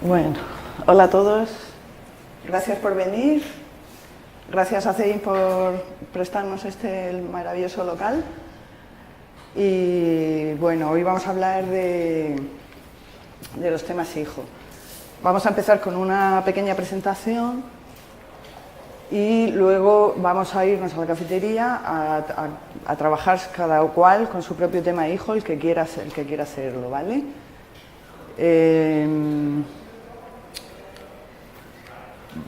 Bueno, hola a todos, gracias por venir, gracias a CEIN por prestarnos este maravilloso local. Y bueno, hoy vamos a hablar de los temas hijo. Vamos a empezar con una pequeña presentación y luego vamos a irnos a la cafetería a trabajar cada cual con su propio tema hijo, el que quiera hacerlo, ¿vale?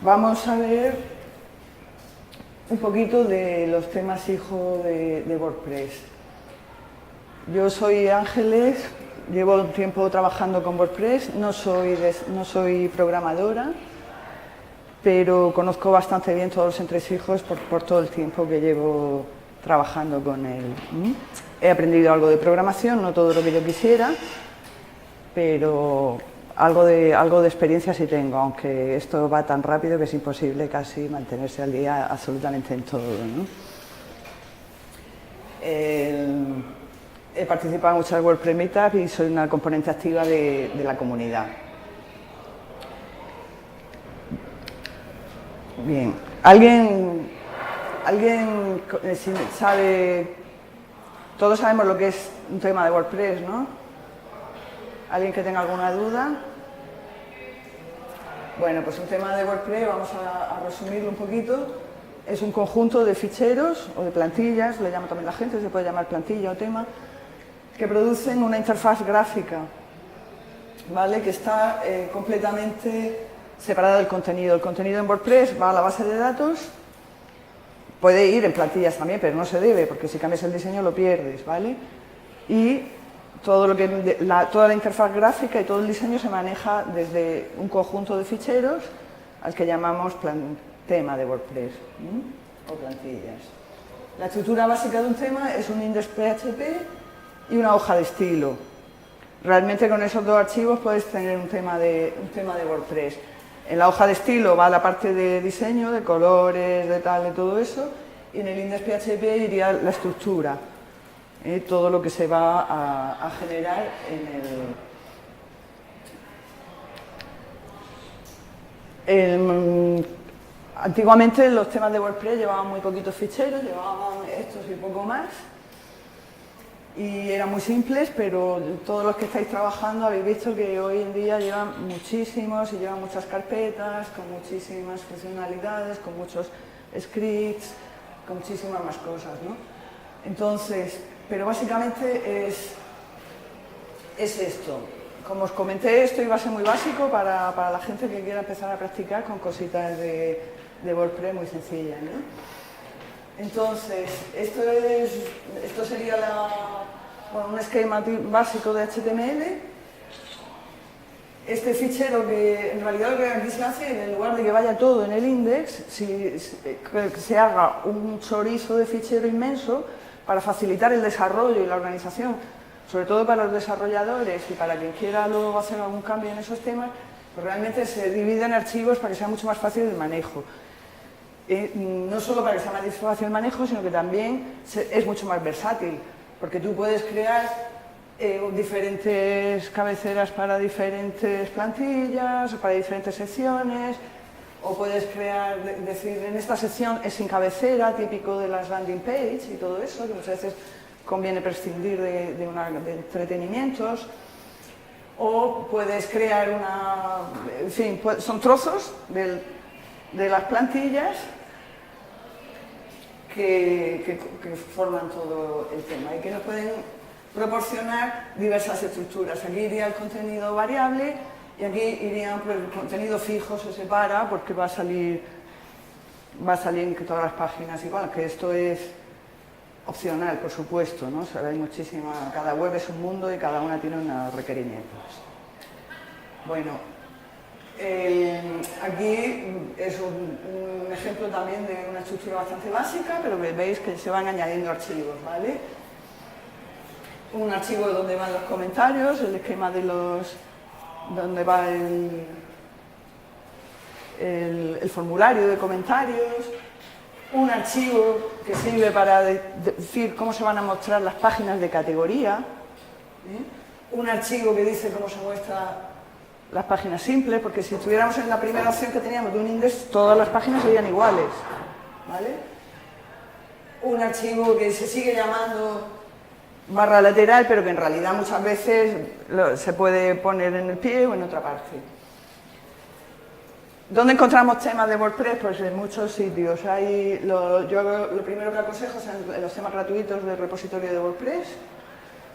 Vamos a ver un poquito de los temas hijo de WordPress. Yo soy Ángeles, llevo un tiempo trabajando con WordPress, no soy programadora, pero conozco bastante bien todos los entresijos por todo el tiempo que llevo trabajando con él. He aprendido algo de programación, no todo lo que yo quisiera, pero algo de experiencia sí tengo, aunque esto va tan rápido que es imposible casi mantenerse al día absolutamente en todo, ¿no? He participado en muchas WordPress Meetups y soy una componente activa de la comunidad. Bien, ¿alguien sabe? Todos sabemos lo que es un tema de WordPress, ¿no? ¿Alguien que tenga alguna duda? Bueno, pues un tema de WordPress, vamos a resumirlo un poquito. Es un conjunto de ficheros o de plantillas, le llama también la gente, se puede llamar plantilla o tema, que producen una interfaz gráfica, ¿vale? Que está completamente separada del contenido. El contenido en WordPress va a la base de datos, puede ir en plantillas también, pero no se debe, porque si cambias el diseño lo pierdes, ¿vale? Y toda la interfaz gráfica y todo el diseño se maneja desde un conjunto de ficheros al que llamamos tema de WordPress o plantillas. La estructura básica de un tema es un index.php y una hoja de estilo. Realmente con esos dos archivos puedes tener un tema de WordPress. En la hoja de estilo va la parte de diseño, de colores, de todo eso, y en el index.php iría la estructura. Todo lo que se va a generar Antiguamente los temas de WordPress llevaban muy poquitos ficheros, llevaban estos y poco más, y eran muy simples, pero todos los que estáis trabajando habéis visto que hoy en día llevan muchísimos y llevan muchas carpetas, con muchísimas funcionalidades, con muchos scripts, con muchísimas más cosas, ¿no? Entonces, pero básicamente es esto. Como os comenté, esto iba a ser muy básico para la gente que quiera empezar a practicar con cositas de WordPress muy sencillas, ¿no? Entonces, esto sería un esquema básico de HTML. Este fichero, que en realidad lo que aquí se hace, en lugar de que vaya todo en el index, que se haga un chorizo de fichero inmenso para facilitar el desarrollo y la organización, sobre todo para los desarrolladores y para quien quiera luego hacer algún cambio en esos temas, pues realmente se divide en archivos para que sea mucho más fácil el manejo. No solo para que sea más fácil el manejo, sino que también es mucho más versátil, porque tú puedes crear diferentes cabeceras para diferentes plantillas, para diferentes secciones, o puedes crear, decir, en esta sección es sin cabecera, típico de las landing page y todo eso, que muchas veces conviene prescindir de entretenimientos, o puedes crear en fin, son trozos de las plantillas que forman todo el tema y que nos pueden proporcionar diversas estructuras. Aquí iría el contenido variable y aquí iría el contenido fijo, se separa porque va a salir en todas las páginas igual, que esto es opcional, por supuesto, ¿no? O sea, hay cada web es un mundo y cada una tiene unos requerimientos. Bueno, aquí es un ejemplo también de una estructura bastante básica, pero veis que se van añadiendo archivos, ¿vale? Un archivo donde van los comentarios, el esquema donde va el formulario de comentarios, un archivo que sirve para decir cómo se van a mostrar las páginas de categoría, un archivo que dice cómo se muestra las páginas simples, porque si estuviéramos en la primera opción que teníamos de un index, todas las páginas serían iguales, ¿vale? Un archivo que se sigue llamando barra lateral, pero que en realidad muchas veces se puede poner en el pie o en otra parte. ¿Dónde encontramos temas de WordPress? Pues en muchos sitios. Yo lo primero que aconsejo son los temas gratuitos del repositorio de WordPress,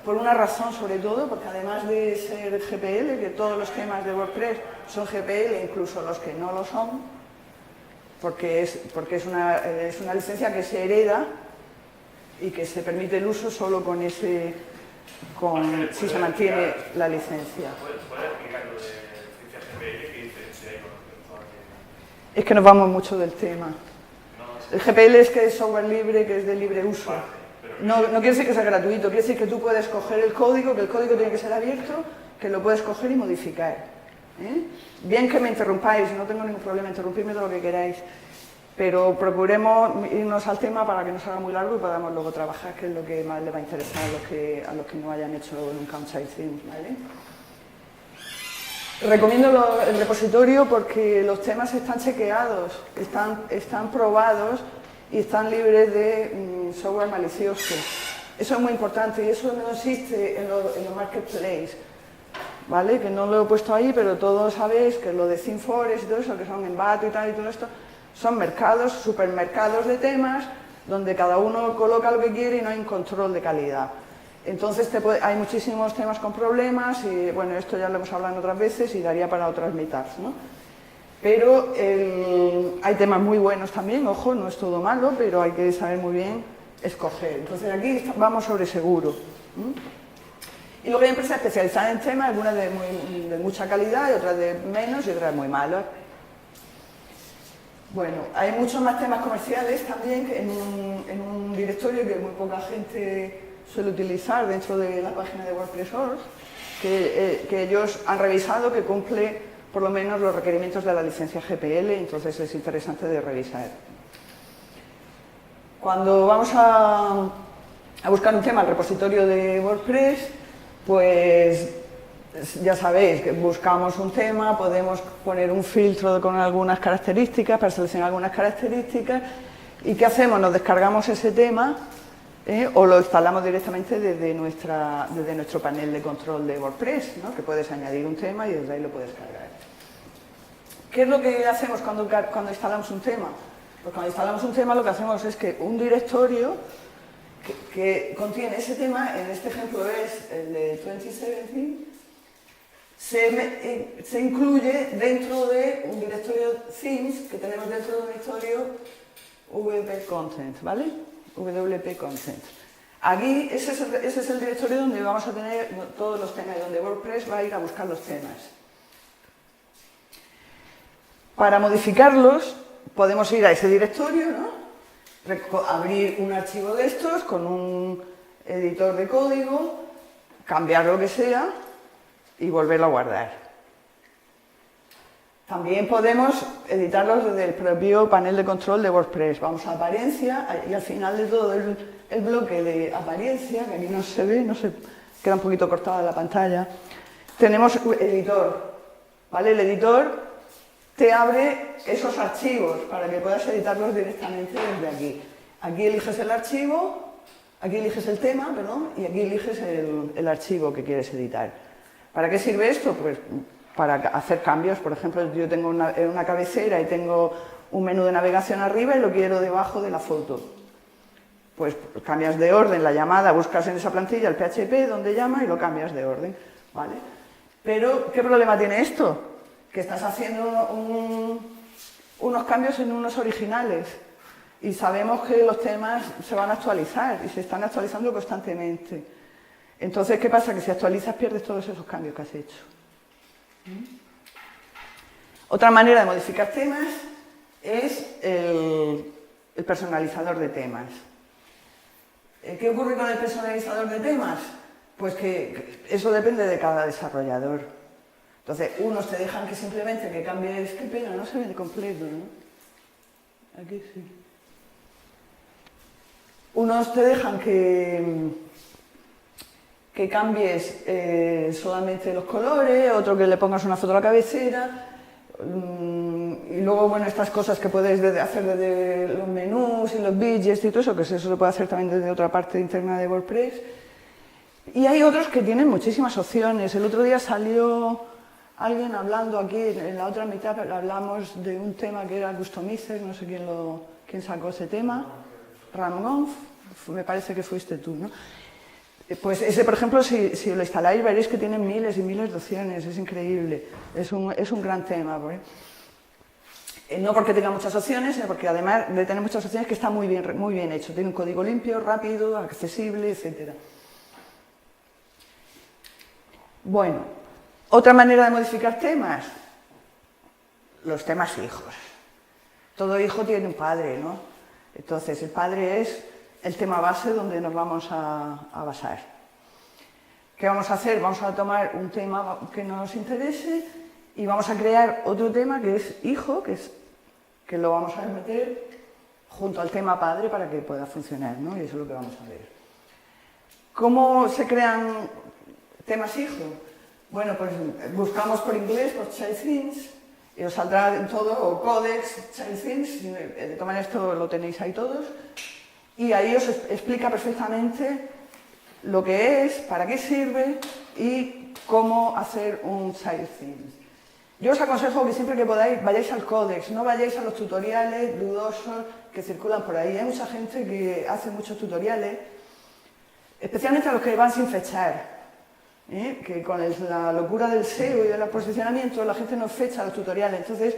por una razón sobre todo, porque además de ser GPL, que todos los temas de WordPress son GPL, incluso los que no lo son, porque es una licencia que se hereda y que se permite el uso solo si se mantiene la licencia. ¿Puedes explicar lo de licencia GPL? ¿Qué diferencia hay con respecto a que...? Es que nos vamos mucho del tema. El GPL es que es software libre, que es de libre uso. No quiere decir que sea gratuito, quiere decir que tú puedes coger el código, que el código tiene que ser abierto, que lo puedes coger y modificar. Bien que me interrumpáis, no tengo ningún problema, interrumpidme todo lo que queráis, pero procuremos irnos al tema para que no se haga muy largo y podamos luego trabajar, que es lo que más les va a interesar a los que no hayan hecho nunca un site-theme, ¿vale? Recomiendo el repositorio porque los temas están chequeados, están probados y están libres de software malicioso. Eso es muy importante y eso no existe en los marketplaces, ¿vale? Que no lo he puesto ahí, pero todos sabéis que lo de ThemeForest y todo eso, que son Envato y tal y todo esto, son mercados, supermercados de temas, donde cada uno coloca lo que quiere y no hay un control de calidad. Entonces hay muchísimos temas con problemas y bueno, esto ya lo hemos hablado otras veces y daría para otras meetups, ¿no? Pero hay temas muy buenos también, ojo, no es todo malo, pero hay que saber muy bien escoger. Entonces aquí vamos sobre seguro. Y luego hay empresas especializadas en temas, algunas de mucha calidad y otras de menos y otras muy malas. Bueno, hay muchos más temas comerciales también en un directorio que muy poca gente suele utilizar dentro de la página de WordPress.org, que ellos han revisado que cumple por lo menos los requerimientos de la licencia GPL, entonces es interesante de revisar. Cuando vamos a buscar un tema al repositorio de WordPress, pues ya sabéis que buscamos un tema, podemos poner un filtro con algunas características para seleccionar algunas características y ¿qué hacemos? Nos descargamos ese tema o lo instalamos directamente desde nuestro panel de control de WordPress, ¿no? Que puedes añadir un tema y desde ahí lo puedes cargar. ¿Qué es lo que hacemos cuando instalamos un tema? Pues cuando instalamos un tema lo que hacemos es que un directorio que contiene ese tema, en este ejemplo es el de 2017, se incluye dentro de un directorio themes que tenemos dentro de un directorio WP Content, ¿vale? WP Content. Aquí, ese es el directorio donde vamos a tener todos los temas, donde WordPress va a ir a buscar los temas. Para modificarlos, podemos ir a ese directorio, ¿no? Abrir un archivo de estos con un editor de código, cambiar lo que sea y volverlo a guardar. También podemos editarlos desde el propio panel de control de WordPress. Vamos a apariencia y al final de todo el bloque de apariencia, que aquí no se ve, queda un poquito cortada la pantalla, tenemos editor, ¿vale? El editor te abre esos archivos para que puedas editarlos directamente desde aquí. Aquí eliges el archivo, aquí eliges el tema, perdón, y aquí eliges el archivo que quieres editar. ¿Para qué sirve esto? Pues para hacer cambios. Por ejemplo, yo tengo una cabecera y tengo un menú de navegación arriba y lo quiero debajo de la foto. Pues cambias de orden la llamada, buscas en esa plantilla el PHP donde llama y lo cambias de orden, ¿vale? Pero, ¿qué problema tiene esto? Que estás haciendo unos cambios en unos originales y sabemos que los temas se van a actualizar y se están actualizando constantemente. Entonces, ¿qué pasa? Que si actualizas pierdes todos esos cambios que has hecho. Otra manera de modificar temas es el personalizador de temas. ¿Qué ocurre con el personalizador de temas? Pues que eso depende de cada desarrollador. Entonces, unos te dejan que simplemente que cambies, qué pena, no se ve completo, ¿no? Aquí sí. Unos te dejan que que cambies solamente los colores, otro que le pongas una foto a la cabecera, y luego, bueno, estas cosas que puedes hacer desde los menús y los widgets y todo eso, que eso se puede hacer también desde otra parte interna de WordPress. Y hay otros que tienen muchísimas opciones. El otro día salió alguien hablando aquí, en la otra mitad hablamos de un tema que era Customizer, no sé quién sacó ese tema, Ramón, me parece que fuiste tú, ¿no? Pues ese, por ejemplo, si lo instaláis veréis que tiene miles y miles de opciones, es increíble, es un gran tema. No porque tenga muchas opciones, sino porque además de tener muchas opciones que está muy bien hecho, tiene un código limpio, rápido, accesible, etc. Bueno, otra manera de modificar temas, los temas hijos. Todo hijo tiene un padre, ¿no? Entonces, el padre es el tema base donde nos vamos a basar. ¿Qué vamos a hacer? Vamos a tomar un tema que nos interese y vamos a crear otro tema que es hijo, que lo vamos a meter junto al tema padre para que pueda funcionar, ¿no? Y eso es lo que vamos a ver. ¿Cómo se crean temas hijo? Bueno, pues buscamos por inglés por child themes y os saldrá en todo, o codex, child themes, de todas maneras esto lo tenéis ahí todos. Y ahí os explica perfectamente lo que es, para qué sirve y cómo hacer un child theme. Yo os aconsejo que siempre que podáis vayáis al códex, no vayáis a los tutoriales dudosos que circulan por ahí. Hay mucha gente que hace muchos tutoriales, especialmente a los que van sin fechar, que con la locura del SEO y del posicionamiento la gente no fecha los tutoriales. Entonces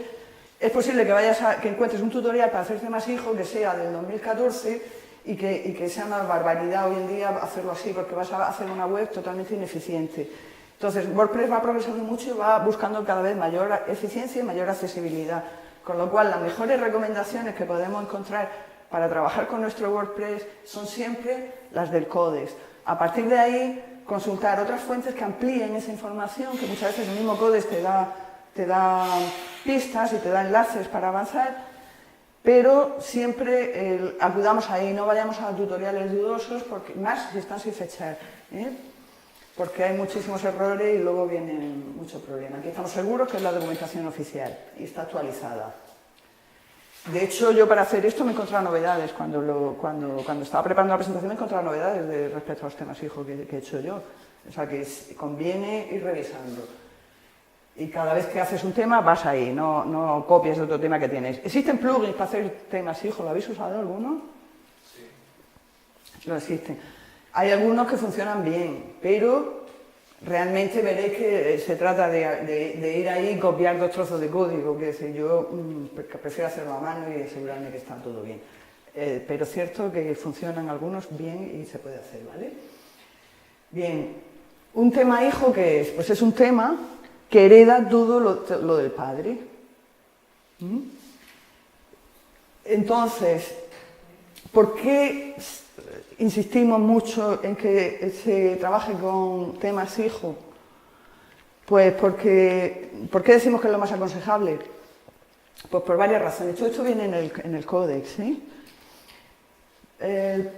es posible que encuentres un tutorial para hacer temas hijo que sea del 2014 y que sea una barbaridad hoy en día hacerlo así, porque vas a hacer una web totalmente ineficiente. Entonces, WordPress va progresando mucho y va buscando cada vez mayor eficiencia y mayor accesibilidad. Con lo cual, las mejores recomendaciones que podemos encontrar para trabajar con nuestro WordPress son siempre las del Codex. A partir de ahí, consultar otras fuentes que amplíen esa información, que muchas veces el mismo Codex te da pistas y te da enlaces para avanzar, pero siempre acudamos ahí, no vayamos a tutoriales dudosos, porque más si están sin fechar, porque hay muchísimos errores y luego vienen muchos problemas. Aquí estamos seguros que es la documentación oficial y está actualizada. De hecho, yo para hacer esto me he encontrado novedades, cuando estaba preparando la presentación me he encontrado novedades respecto a los temas hijos que he hecho yo. O sea que conviene ir revisando. Y cada vez que haces un tema vas ahí, no copies de otro tema que tienes. ¿Existen plugins para hacer temas hijos? ¿Lo habéis usado alguno? Sí. Lo existen. Hay algunos que funcionan bien, pero realmente veréis que se trata de ir ahí y copiar 2 trozos de código, que es decir, yo prefiero hacerlo a mano y asegurarme que está todo bien. Pero es cierto que funcionan algunos bien y se puede hacer, ¿vale? Bien, un tema hijo, ¿qué es? Pues es un tema que hereda todo lo del padre. Entonces, ¿por qué insistimos mucho en que se trabaje con temas hijo? Pues ¿por qué decimos que es lo más aconsejable? Pues por varias razones. Todo esto viene en el códex, ¿sí?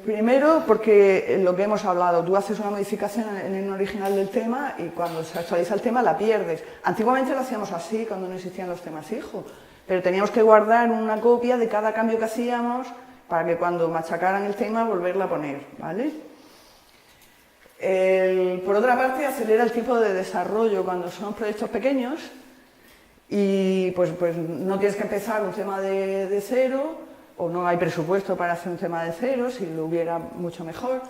Primero, porque lo que hemos hablado, tú haces una modificación en el original del tema y cuando se actualiza el tema la pierdes. Antiguamente lo hacíamos así, cuando no existían los temas hijo, pero teníamos que guardar una copia de cada cambio que hacíamos para que cuando machacaran el tema volverla a poner, ¿vale? Por otra parte, acelera el tiempo de desarrollo cuando son proyectos pequeños y pues no tienes que empezar un tema de cero, o no hay presupuesto para hacer un tema de cero, si lo hubiera mucho mejor.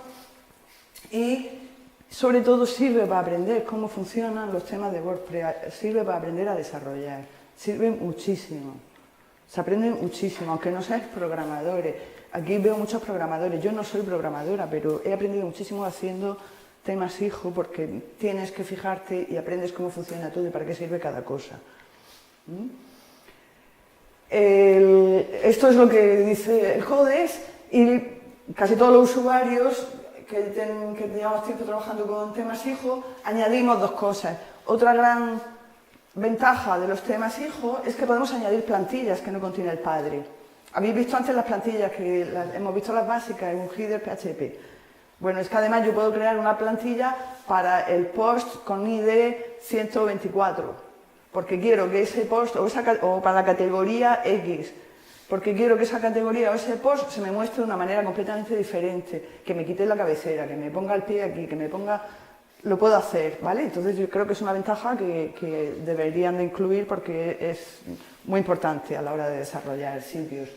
Y sobre todo sirve para aprender cómo funcionan los temas de WordPress, sirve para aprender a desarrollar, sirve muchísimo. Se aprende muchísimo, aunque no seas programadores. Aquí veo muchos programadores, yo no soy programadora, pero he aprendido muchísimo haciendo temas hijo, porque tienes que fijarte y aprendes cómo funciona todo y para qué sirve cada cosa. Esto es lo que dice el Codex y casi todos los usuarios que llevamos tiempo trabajando con temas hijo añadimos 2 cosas. Otra gran ventaja de los temas hijo es que podemos añadir plantillas que no contiene el padre. Habéis visto antes las plantillas, hemos visto las básicas en un header PHP. Bueno, es que además yo puedo crear una plantilla para el post con ID 124, porque quiero que ese post, o para la categoría X, porque quiero que esa categoría o ese post se me muestre de una manera completamente diferente, que me quite la cabecera, que me ponga el pie aquí, que me ponga... Lo puedo hacer, ¿vale? Entonces yo creo que es una ventaja que deberían de incluir porque es muy importante a la hora de desarrollar sitios.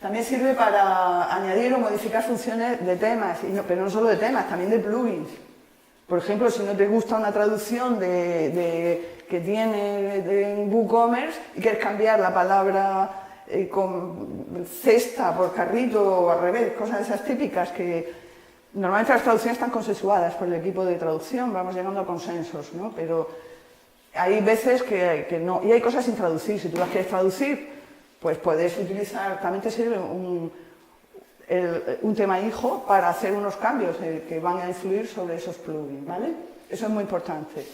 También sirve para añadir o modificar funciones de temas, pero no solo de temas, también de plugins. Por ejemplo, si no te gusta una traducción que tiene de WooCommerce y quieres cambiar la palabra con cesta por carrito o al revés, cosas esas típicas que normalmente las traducciones están consensuadas por el equipo de traducción, vamos llegando a consensos, ¿no? Pero hay veces que no, y hay cosas sin traducir, si tú las quieres traducir, pues puedes utilizar, también te sirve un tema hijo para hacer unos cambios que van a influir sobre esos plugins, ¿vale? Eso es muy importante.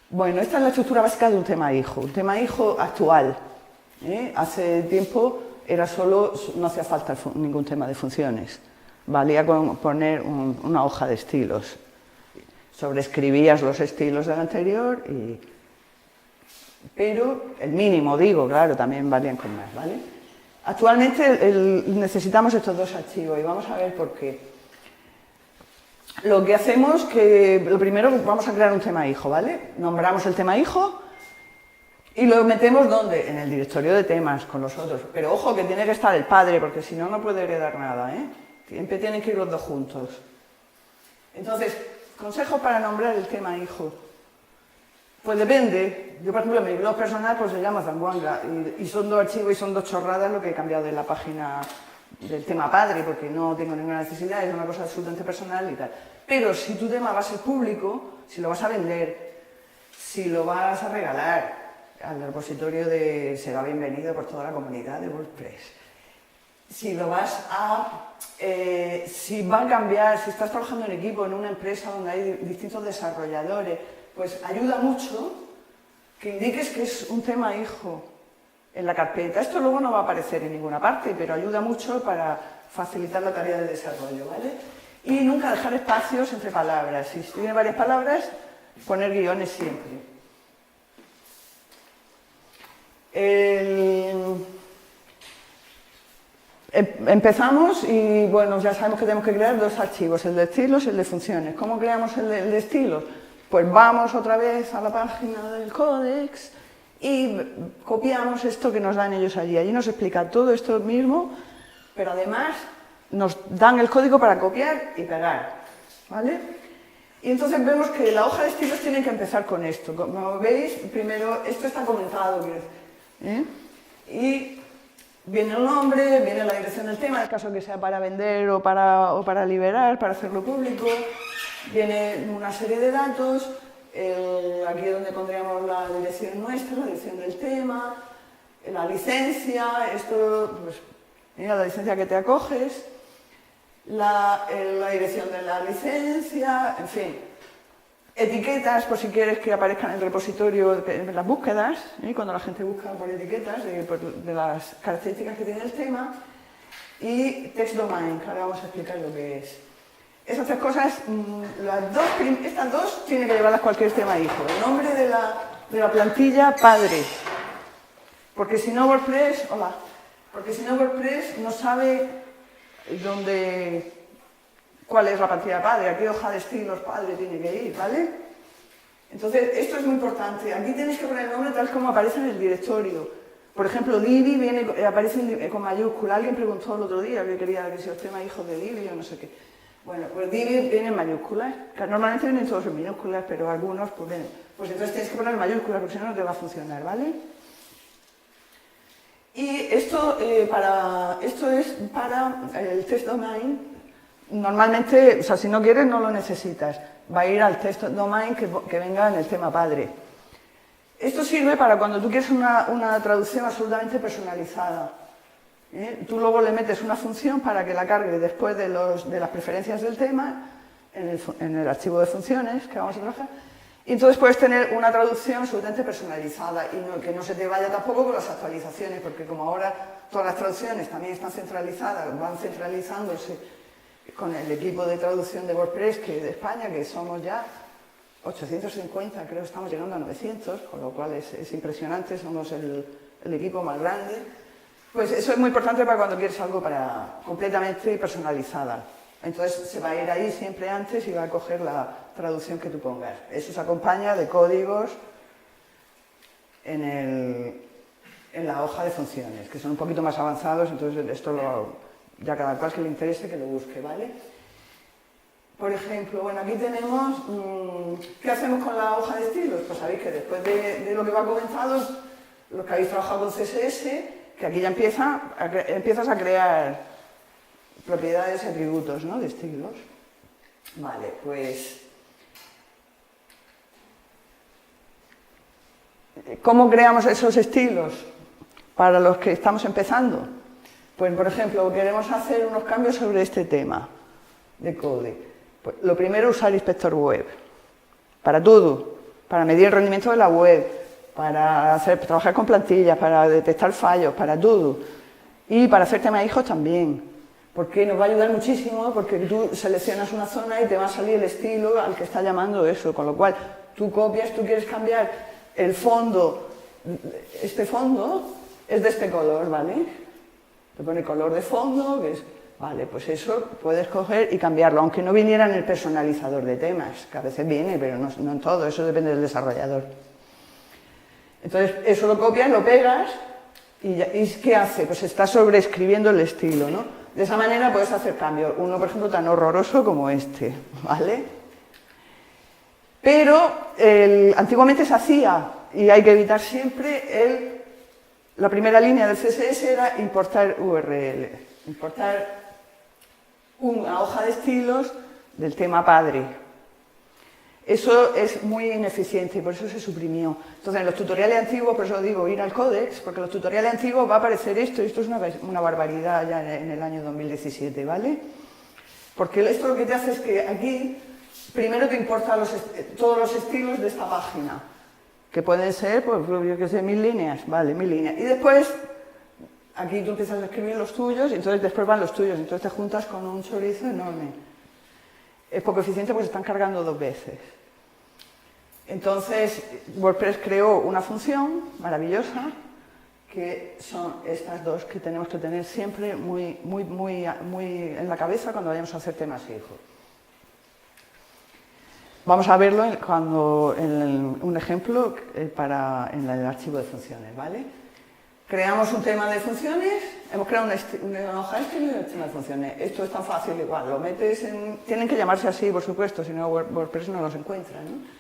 Bueno, esta es la estructura básica de un tema hijo actual. Hace tiempo era solo, no hacía falta ningún tema de funciones, valía con poner una hoja de estilos, sobreescribías los estilos del anterior, pero el mínimo, digo, claro, también valían con más, ¿vale? Actualmente necesitamos estos dos archivos y vamos a ver por qué. Lo que hacemos que, lo primero, vamos a crear un tema hijo, ¿vale? Nombramos el tema hijo y lo metemos ¿dónde? En el directorio de temas con los otros. Pero ojo que tiene que estar el padre porque si no, no puede heredar nada, ¿eh? Siempre tienen que ir los dos juntos. Entonces, consejos para nombrar el tema hijo. Pues depende. Yo, por ejemplo, en mi blog personal pues se llama Zamboanga y son dos archivos y son dos chorradas lo que he cambiado de la página del tema padre porque no tengo ninguna necesidad, es una cosa absolutamente personal y tal. Pero si tu tema va a ser público, si lo vas a vender, si lo vas a regalar al repositorio será bienvenido por toda la comunidad de WordPress. Si lo vas a... si va a cambiar, si estás trabajando en equipo en una empresa donde hay distintos desarrolladores, pues ayuda mucho que indiques que es un tema hijo en la carpeta. Esto luego no va a aparecer en ninguna parte, pero ayuda mucho para facilitar la tarea de desarrollo, ¿vale? Y nunca dejar espacios entre palabras. Si tiene varias palabras, poner guiones siempre. Empezamos y bueno, ya sabemos que tenemos que crear dos archivos, el de estilos y el de funciones. ¿Cómo creamos el de estilos? Pues vamos otra vez a la página del códex y copiamos esto que nos dan ellos allí. Allí nos explica todo esto mismo, pero además nos dan el código para copiar y pegar, ¿vale? Y entonces vemos que la hoja de estilos tiene que empezar con esto. Como veis, primero, esto está comentado, y viene el nombre, viene la dirección del tema, en el caso que sea para vender o para liberar, para hacerlo público. Viene una serie de datos, aquí es donde pondríamos la dirección nuestra, la dirección del tema, la licencia, esto, pues, mira, la licencia que te acoges, la dirección de la licencia, en fin. Etiquetas, por si quieres que aparezcan en el repositorio en las búsquedas, cuando la gente busca por etiquetas de las características que tiene el tema, y text domain, que ahora vamos a explicar lo que es. Esas tres cosas, estas dos tienen que llevarlas cualquier tema hijo. El nombre de la plantilla padre, porque si no WordPress, no sabe cuál es la plantilla padre, a qué hoja de estilos padre tiene que ir, ¿vale? Entonces, esto es muy importante. Aquí tenéis que poner el nombre tal como aparece en el directorio. Por ejemplo, Divi aparece con mayúscula. Alguien preguntó el otro día que quería que si os tema hijo de Divi o no sé qué. Bueno, pues Divi viene en mayúsculas. Normalmente vienen todos en minúsculas, pero algunos pues ven. Pues entonces tienes que poner mayúsculas porque si no, no te va a funcionar, ¿vale? Y esto es para el text domain. Normalmente, o sea, si no quieres, no lo necesitas. Va a ir al text domain que venga en el tema padre. Esto sirve para cuando tú quieres una traducción absolutamente personalizada. Tú luego le metes una función para que la cargue después de las preferencias del tema en el archivo de funciones que vamos a trabajar Y entonces puedes tener una traducción absolutamente personalizada y que no se te vaya tampoco con las actualizaciones, porque como ahora todas las traducciones también están centralizadas, van centralizándose con el equipo de traducción de WordPress de España, que somos ya 850, creo que estamos llegando a 900, con lo cual es impresionante, somos el equipo más grande. Pues eso es muy importante para cuando quieres algo completamente personalizada. Entonces se va a ir ahí siempre antes y va a coger la traducción que tú pongas. Eso se acompaña de códigos en la hoja de funciones, que son un poquito más avanzados, entonces esto ya cada cual que le interese que lo busque, ¿vale? Por ejemplo, bueno, aquí tenemos, ¿qué hacemos con la hoja de estilos? Pues sabéis que después de lo que va comentado, los que habéis trabajado con CSS, que aquí ya empiezas a crear propiedades y atributos, ¿no?, de estilos. Vale, pues ¿cómo creamos esos estilos para los que estamos empezando? Pues, por ejemplo, queremos hacer unos cambios sobre este tema de code. Pues, lo primero, usar inspector web para todo, para medir el rendimiento de la web, para trabajar con plantillas, para detectar fallos, para todo. Y para hacer tema hijos también. Porque nos va a ayudar muchísimo, porque tú seleccionas una zona y te va a salir el estilo al que está llamando eso, con lo cual tú copias, tú quieres cambiar el fondo, este fondo es de este color, ¿vale? Te pone color de fondo, que es, vale, pues eso puedes coger y cambiarlo, aunque no viniera en el personalizador de temas, que a veces viene, pero no en todo, eso depende del desarrollador. Entonces, eso lo copias, lo pegas, y ¿qué hace? Pues está sobreescribiendo el estilo, ¿no? De esa manera puedes hacer cambios. Uno, por ejemplo, tan horroroso como este, ¿vale? Pero antiguamente se hacía, y hay que evitar siempre, la primera línea del CSS era importar URL, importar una hoja de estilos del tema padre. Eso es muy ineficiente y por eso se suprimió. Entonces, en los tutoriales antiguos, por eso digo, ir al códex, porque en los tutoriales antiguos va a aparecer esto, y esto es una barbaridad ya en el año 2017, ¿vale? Porque esto lo que te hace es que aquí, primero te importa todos los estilos de esta página, que pueden ser, pues, yo qué sé, 1000 líneas, vale, 1000 líneas. Y después, aquí tú empiezas a escribir los tuyos, y entonces después van los tuyos, entonces te juntas con un chorizo enorme. Es poco eficiente porque se están cargando 2 veces. Entonces, WordPress creó una función maravillosa, que son estas dos que tenemos que tener siempre muy en la cabeza cuando vayamos a hacer temas hijos. Vamos a verlo en un ejemplo en el archivo de funciones, ¿vale? Creamos un tema de funciones, hemos creado una hoja de estilo y un tema de funciones. Esto es tan fácil igual, lo metes tienen que llamarse así, por supuesto, si no WordPress no los encuentra, ¿no?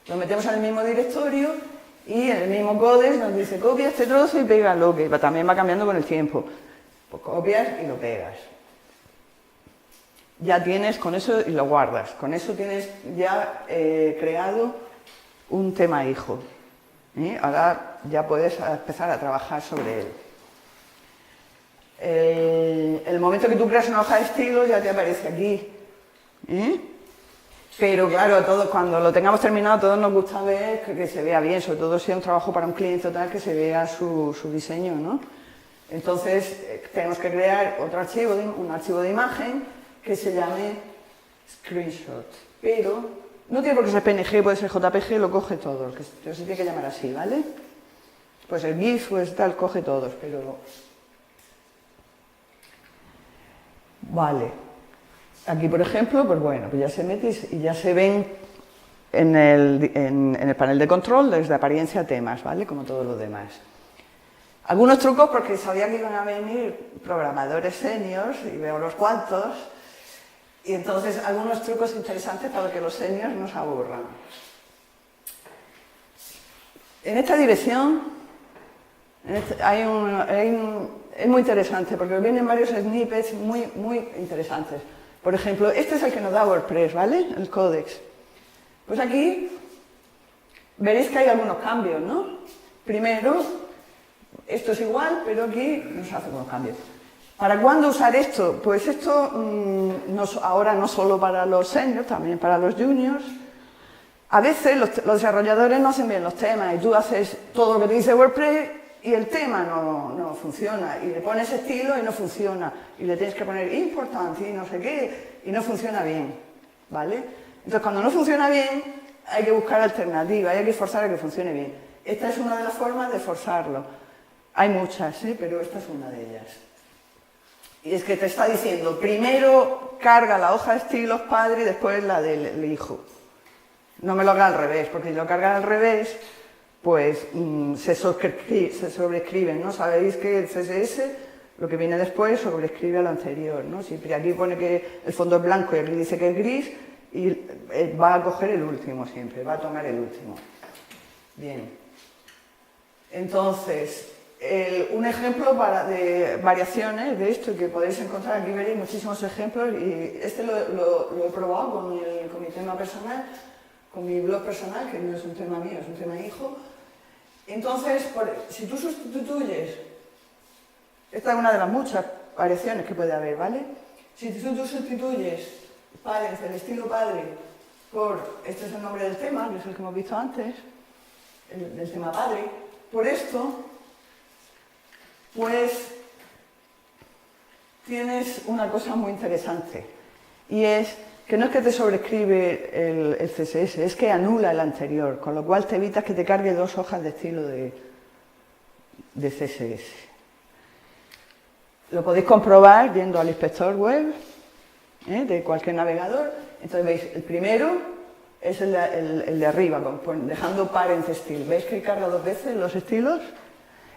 Lo metemos en el mismo directorio y en el mismo codex nos dice copia este trozo y pégalo, que también va cambiando con el tiempo. Pues copias y lo pegas. Ya tienes con eso y lo guardas. Con eso tienes ya creado un tema hijo. Ahora ya puedes empezar a trabajar sobre él. El momento que tú creas una hoja de estilos ya te aparece aquí. Pero claro, cuando lo tengamos terminado, a todos nos gusta ver que se vea bien, sobre todo si es un trabajo para un cliente o tal, que se vea su diseño, ¿no? Entonces, tenemos que crear otro archivo, un archivo de imagen que se llame screenshot. Pero no tiene por qué ser PNG, puede ser JPG, lo coge todo, que se tiene que llamar así, ¿vale? Pues el GIF, pues tal, coge todos, pero... Vale. Aquí, por ejemplo, pues bueno, pues ya se mete y ya se ven en el panel de control desde apariencia a temas, ¿vale? Como todos los demás. Algunos trucos, porque sabía que iban a venir programadores seniors, y veo los cuantos, y entonces algunos trucos interesantes para que los seniors no se aburran. En esta dirección es muy interesante, porque vienen varios snippets muy interesantes. Por ejemplo, este es el que nos da WordPress, ¿vale? El códex. Pues aquí veréis que hay algunos cambios, ¿no? Primero, esto es igual, pero aquí nos hace unos cambios. ¿Para cuándo usar esto? Pues esto ahora no solo para los seniors, también para los juniors. A veces los desarrolladores no hacen bien los temas y tú haces todo lo que te dice WordPress y el tema no funciona, y le pones estilo y no funciona, y le tienes que poner importante y no sé qué, y no funciona bien, ¿vale? Entonces, cuando no funciona bien, hay que buscar alternativas, hay que forzar a que funcione bien. Esta es una de las formas de forzarlo. Hay muchas, pero esta es una de ellas. Y es que te está diciendo, primero carga la hoja de estilos padre y después la del hijo. No me lo haga al revés, porque si lo cargas al revés, pues se sobrescriben, ¿no? Sabéis que el CSS, lo que viene después, sobrescribe a lo anterior, ¿no? Si aquí pone que el fondo es blanco y aquí dice que es gris, y va a coger el último siempre, va a tomar el último. Bien. Entonces, un ejemplo de variaciones de esto que podéis encontrar, aquí veréis muchísimos ejemplos, y este lo he probado con mi tema personal, con mi blog personal, que no es un tema mío, es un tema hijo. Entonces, si tú sustituyes, esta es una de las muchas variaciones que puede haber, ¿vale? Si tú sustituyes padre, el estilo padre, por, este es el nombre del tema, que es el que hemos visto antes, del tema padre, por esto, pues tienes una cosa muy interesante, y es que no es que te sobrescribe el CSS, es que anula el anterior, con lo cual te evitas que te cargue dos hojas de estilo de CSS. Lo podéis comprobar yendo al inspector web de cualquier navegador. Entonces veis, el primero es el de arriba, dejando parent style. ¿Veis que carga dos veces los estilos?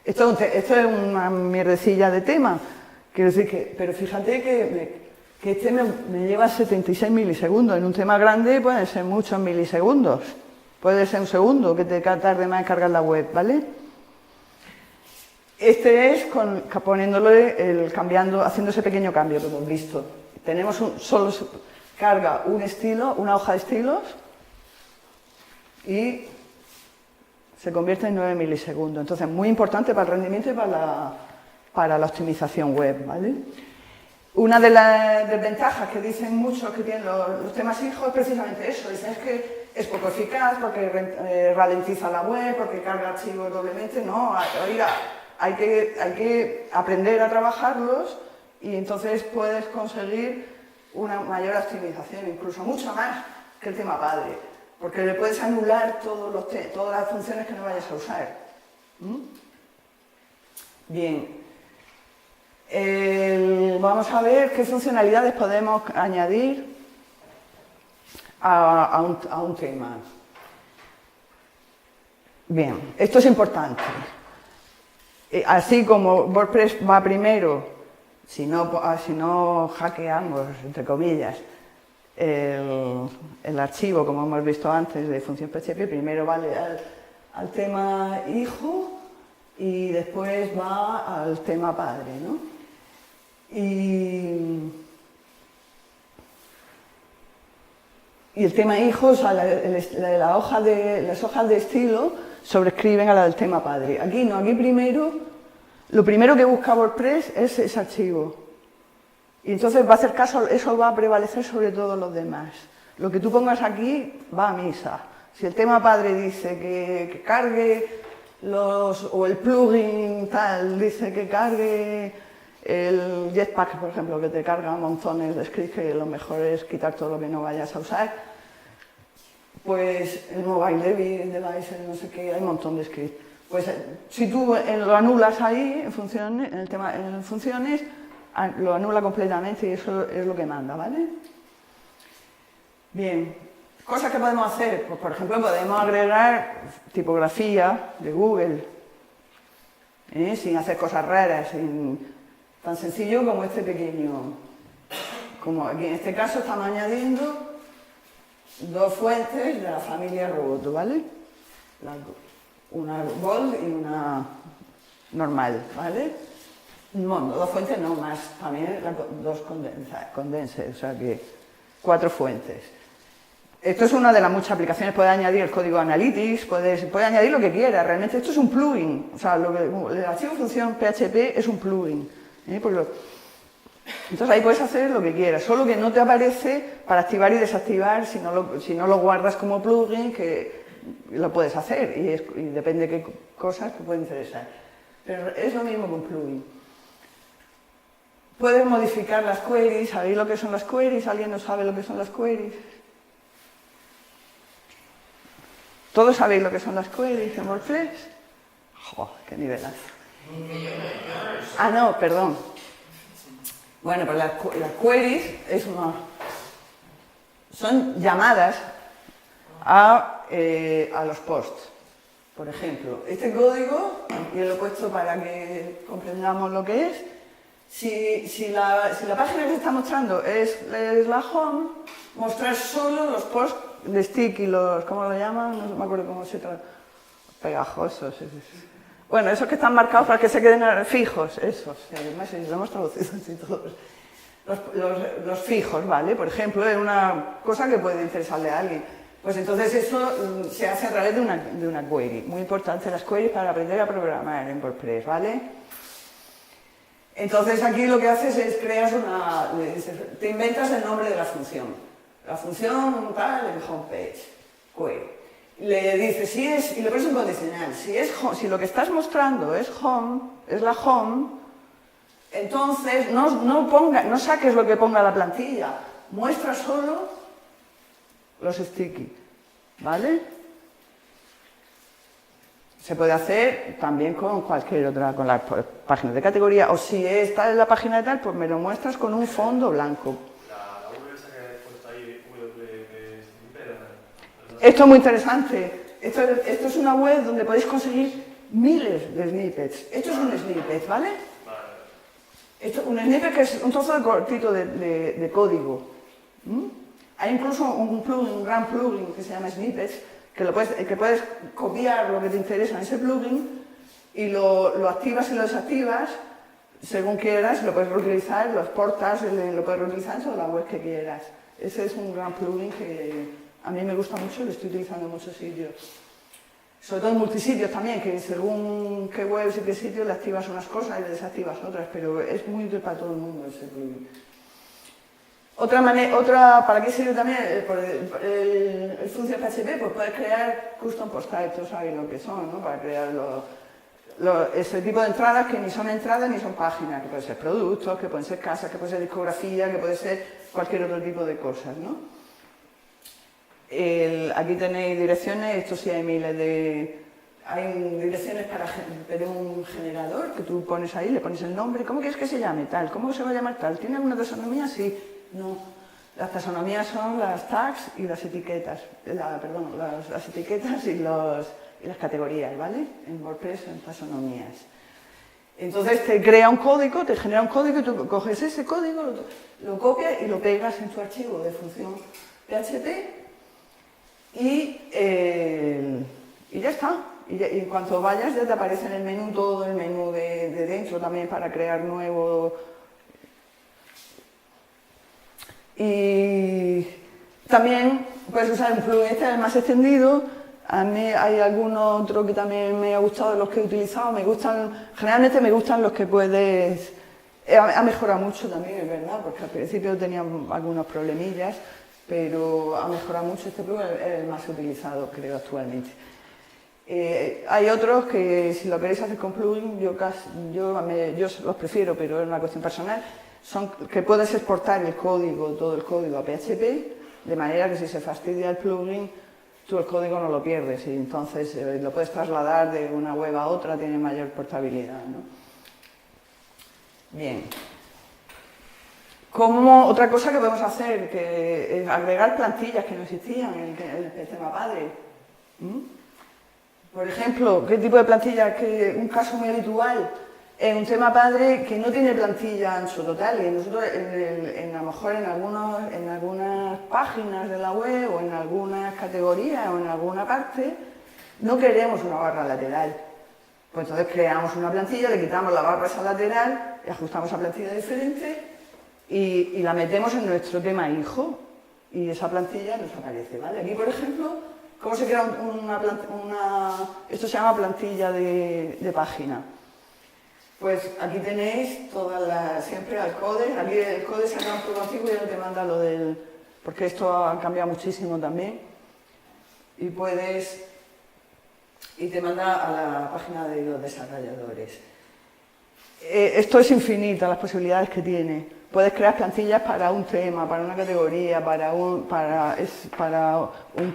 Esto es una mierdecilla de tema. Quiero decir que, pero fíjate que este me lleva 76 milisegundos. En un tema grande pueden ser muchos milisegundos. Puede ser un segundo que te tarde más en cargar la web, ¿vale? Este es poniéndole haciendo ese pequeño cambio que hemos visto. Tenemos solo carga un estilo, una hoja de estilos, y se convierte en 9 milisegundos. Entonces, muy importante para el rendimiento y para la optimización web, ¿vale? Una de las desventajas que dicen muchos que tienen los temas hijos es precisamente eso. Dicen que es poco eficaz porque ralentiza la web, porque carga archivos doblemente. No, oiga, hay que aprender a trabajarlos y entonces puedes conseguir una mayor optimización, incluso mucho más que el tema padre, porque le puedes anular todas las funciones que no vayas a usar. Bien. Vamos a ver qué funcionalidades podemos añadir a un tema. Bien, esto es importante. Así como WordPress va primero, si no hackeamos, entre comillas, el archivo, como hemos visto antes, de función PHP, primero va al tema hijo y después va al tema padre, ¿no? Y el tema hijo, o sea, las hojas de estilo sobrescriben a la del tema padre. Aquí no, aquí lo primero que busca WordPress es ese archivo. Y entonces va a hacer caso, eso va a prevalecer sobre todos los demás. Lo que tú pongas aquí va a misa. Si el tema padre dice que cargue o el plugin tal dice que cargue el Jetpack, por ejemplo, que te carga montones de scripts, que lo mejor es quitar todo lo que no vayas a usar, pues el Mobile Device, el no sé qué, hay un montón de scripts. Pues si tú lo anulas ahí, en funciones, lo anula completamente y eso es lo que manda, ¿vale? Bien, cosas que podemos hacer, pues por ejemplo podemos agregar tipografía de Google, sin hacer cosas raras, tan sencillo como este pequeño, como aquí en este caso estamos añadiendo dos fuentes de la familia Roboto, ¿vale? Una bold y una normal, ¿vale? Bueno, dos fuentes no más, también dos condensers, o sea que 4 fuentes. Esto es una de las muchas aplicaciones, puedes añadir el código Analytics, puedes añadir lo que quieras, realmente esto es un plugin, o sea, el archivo función PHP es un plugin, porque Entonces ahí puedes hacer lo que quieras, solo que no te aparece para activar y desactivar si no lo guardas como plugin, que lo puedes hacer y depende de qué cosas te pueden interesar. Pero es lo mismo que un plugin. Puedes modificar las queries. ¿Sabéis lo que son las queries? ¿Alguien no sabe lo que son las queries? ¿Todos sabéis lo que son las queries en WordPress? ¡Joder, qué nivelazo! Ah, no, perdón. Bueno, pues las queries son llamadas a los posts. Por ejemplo, este código, aquí lo he puesto para que comprendamos lo que es. Si la página que se está mostrando es la home, mostrar solo los posts de stick y los, ¿cómo lo llaman? No me acuerdo cómo se trata. Pegajosos. Bueno, esos que están marcados para que se queden fijos, esos. Además, lo hemos traducido así todos. Los fijos, ¿vale? Por ejemplo, es una cosa que puede interesarle a alguien. Pues entonces eso se hace a través de una query. Muy importante las queries para aprender a programar en WordPress, ¿vale? Entonces aquí lo que haces es te inventas el nombre de la función. La función tal en homepage, query. Le dices y le pones un condicional. Si lo que estás mostrando es home, es la home, entonces no saques lo que ponga la plantilla, muestra solo los sticky, ¿vale? Se puede hacer también con cualquier otra, con las páginas de categoría, o si está en la página de tal, pues me lo muestras con un fondo blanco. La V esa que he puesto ahí, Esto es muy interesante. Esto es una web donde podéis conseguir miles de snippets. Esto es un snippet, ¿vale? Un snippet que es un trozo de cortito de código. Hay incluso un gran plugin que se llama Snippets, que puedes copiar lo que te interesa en ese plugin y lo activas y lo desactivas según quieras, lo puedes reutilizar, lo exportas, lo puedes reutilizar en toda la web que quieras. Ese es un gran plugin que a mí me gusta mucho y lo estoy utilizando en muchos sitios. Sobre todo en multisitios también, que según qué webs y qué sitios le activas unas cosas y le desactivas otras, pero es muy útil para todo el mundo ese plugin. ¿Para qué sirve también el función PHP? Pues puedes crear custom post types, todos sabéis lo que son, ¿no? Para crear ese tipo de entradas que ni son entradas ni son páginas, que pueden ser productos, que pueden ser casas, que puede ser discografía, que puede ser cualquier otro tipo de cosas, ¿no? Aquí tenéis direcciones, esto sí hay miles de... Hay direcciones para un generador que tú pones ahí, le pones el nombre, ¿cómo quieres que se llame tal? ¿Cómo se va a llamar tal? ¿Tiene alguna taxonomía? Sí. No, las taxonomías son las tags y las etiquetas, las etiquetas y las categorías, ¿vale? En WordPress son taxonomías. Entonces te crea un código, te genera un código y tú coges ese código, lo copias y lo pegas en tu archivo de función PHP y ya está. Y en cuanto vayas ya te aparece en el menú todo el menú de dentro también para crear nuevo. Y también puedes usar un plugin, este es el más extendido. A mí hay algún otro que también me ha gustado de los que he utilizado. Generalmente me gustan los que puedes... Ha mejorado mucho también, es verdad, porque al principio tenía algunos problemillas, pero ha mejorado mucho. Este plugin es el más utilizado, creo, actualmente. Hay otros que si lo queréis hacer con plugin, yo los prefiero, pero es una cuestión personal. Son que puedes exportar todo el código a PHP, de manera que si se fastidia el plugin, tú el código no lo pierdes y entonces lo puedes trasladar de una web a otra, tiene mayor portabilidad, ¿no? Bien. Otra cosa que podemos hacer, que es agregar plantillas que no existían en el tema padre. Por ejemplo, ¿qué tipo de plantilla? Un caso muy habitual en un tema padre que no tiene plantilla ancho total y nosotros a lo mejor en algunas páginas de la web o en algunas categorías o en alguna parte no queremos una barra lateral. Pues entonces creamos una plantilla, le quitamos la barra esa lateral y ajustamos a plantilla diferente y la metemos en nuestro tema hijo y esa plantilla nos aparece, ¿vale? Aquí, por ejemplo, ¿cómo se crea esto se llama plantilla de página. Pues aquí tenéis siempre al Codex, aquí el Codex saca un poco antiguo y ya te manda lo del... porque esto ha cambiado muchísimo también. Y te manda a la página de los desarrolladores. Esto es infinita, las posibilidades que tiene. Puedes crear plantillas para un tema, para una categoría, para un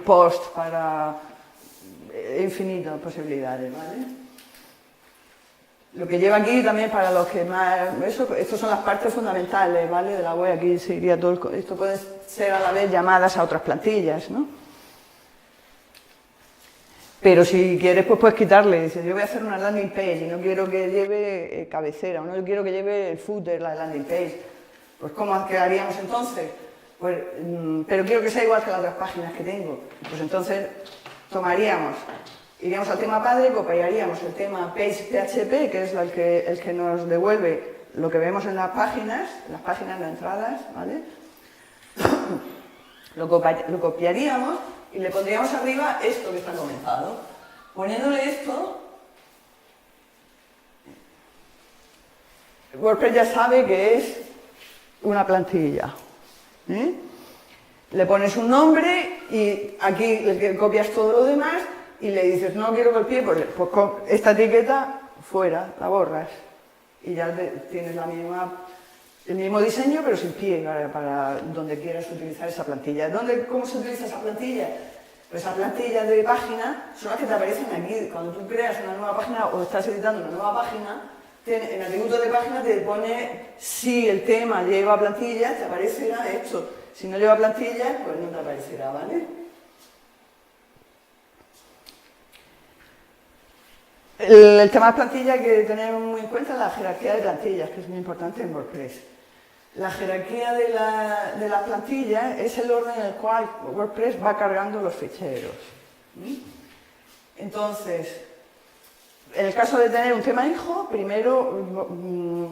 post, para infinitas posibilidades, ¿vale? Lo que lleva aquí también para los que más... Estas son las partes fundamentales, ¿vale? De la web, aquí seguiría todo... Esto puede ser a la vez llamadas a otras plantillas, ¿no? Pero si quieres, pues puedes quitarle. Dices, yo voy a hacer una landing page y no quiero que lleve cabecera, o no quiero que lleve el footer, la landing page. Pues ¿cómo quedaríamos entonces? Pues, pero quiero que sea igual que las otras páginas que tengo. Pues entonces iríamos al tema padre, copiaríamos el tema page PHP, que es el que nos devuelve lo que vemos en las páginas de entradas, ¿vale? Lo copiaríamos y le pondríamos arriba esto que está comenzado. Poniéndole esto, WordPress ya sabe que es una plantilla. Le pones un nombre y aquí le copias todo lo demás y le dices, no quiero que el pie, pues esta etiqueta fuera, la borras. Y ya tienes el mismo diseño, pero sin pie, para donde quieras utilizar esa plantilla. ¿Cómo se utiliza esa plantilla? Pues esas plantillas de página son las que te aparecen aquí. Cuando tú creas una nueva página o estás editando una nueva página, en atributos de página te pone si el tema lleva plantilla, te aparecerá esto. Si no lleva plantilla, pues no te aparecerá, ¿vale? El tema de plantilla hay que tener muy en cuenta la jerarquía de plantillas, que es muy importante en WordPress. La jerarquía de las plantillas es el orden en el cual WordPress va cargando los ficheros. Entonces, en el caso de tener un tema hijo, primero,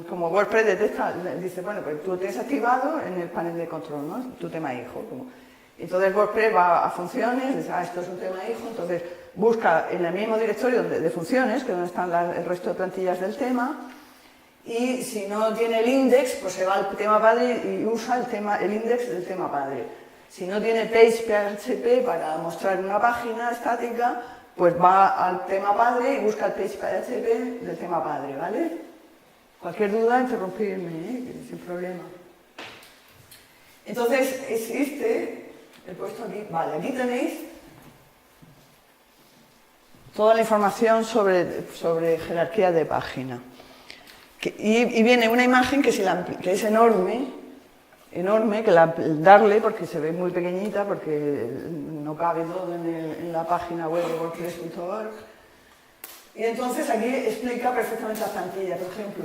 como WordPress detecta, dice, bueno, pues tú tienes activado en el panel de control, ¿no? Tu tema hijo. Entonces WordPress va a funciones, dice, esto es un tema hijo, entonces busca en el mismo directorio de funciones, que es donde están el resto de plantillas del tema, y si no tiene el index, pues se va al tema padre y usa el index del tema padre. Si no tiene page PHP para mostrar una página estática, pues va al tema padre y busca el page PHP del tema padre, ¿vale? Cualquier duda, interrumpirme, sin problema. Entonces, he puesto aquí, vale, aquí tenéis toda la información sobre jerarquía de página. Y viene una imagen que es enorme, que darle, porque se ve muy pequeñita, porque no cabe todo en la página web de WordPress.org. Y entonces aquí explica perfectamente la plantilla. Por ejemplo,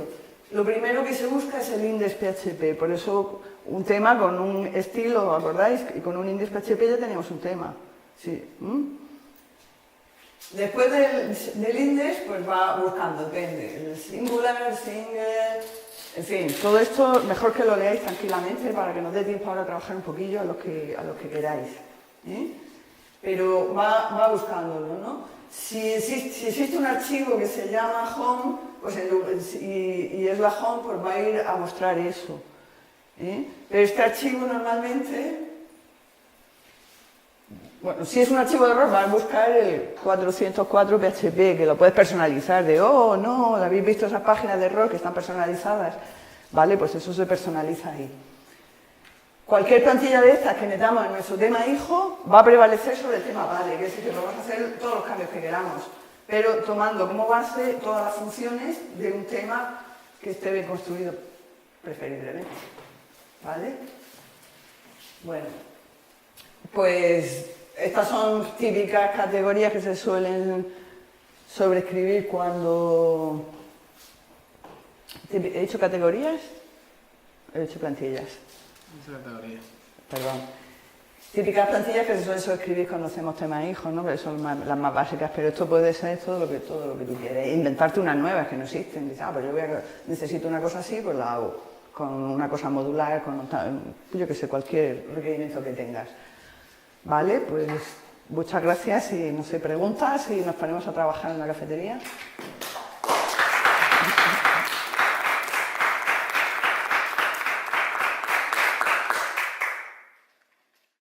lo primero que se busca es el index PHP, por eso un tema con un estilo, ¿acordáis? Y con un index PHP ya teníamos un tema. Sí. Después del index, pues va buscando, depende, el singular, single, en fin, todo esto mejor que lo leáis tranquilamente para que nos dé tiempo ahora a trabajar un poquillo a los que queráis. Pero va buscándolo, ¿no? Si existe un archivo que se llama home, pues y es la home, pues va a ir a mostrar eso. Pero este archivo normalmente... Bueno, si es un archivo de error, vas a buscar el 404 PHP, que lo puedes personalizar, oh, no, ¿habéis visto esas páginas de error que están personalizadas? Vale, pues eso se personaliza ahí. Cualquier plantilla de estas que metamos en nuestro tema hijo va a prevalecer sobre el tema padre, que es decir, que podemos hacer todos los cambios que queramos, pero tomando como base todas las funciones de un tema que esté bien construido, preferiblemente. ¿Vale? Bueno, pues... Estas son típicas categorías que se suelen sobreescribir cuando... ¿He dicho categorías? He dicho plantillas. He dicho categorías. Perdón. Típicas plantillas que se suelen sobreescribir cuando hacemos temas hijos, ¿no? Que son las más básicas, pero esto puede ser todo lo que tú quieres. Inventarte unas nuevas que no existen. Dices, pues necesito una cosa así, pues la hago. Con una cosa modular, yo que sé, cualquier requerimiento que tengas. Vale, pues muchas gracias y no sé, preguntas y nos ponemos a trabajar en la cafetería.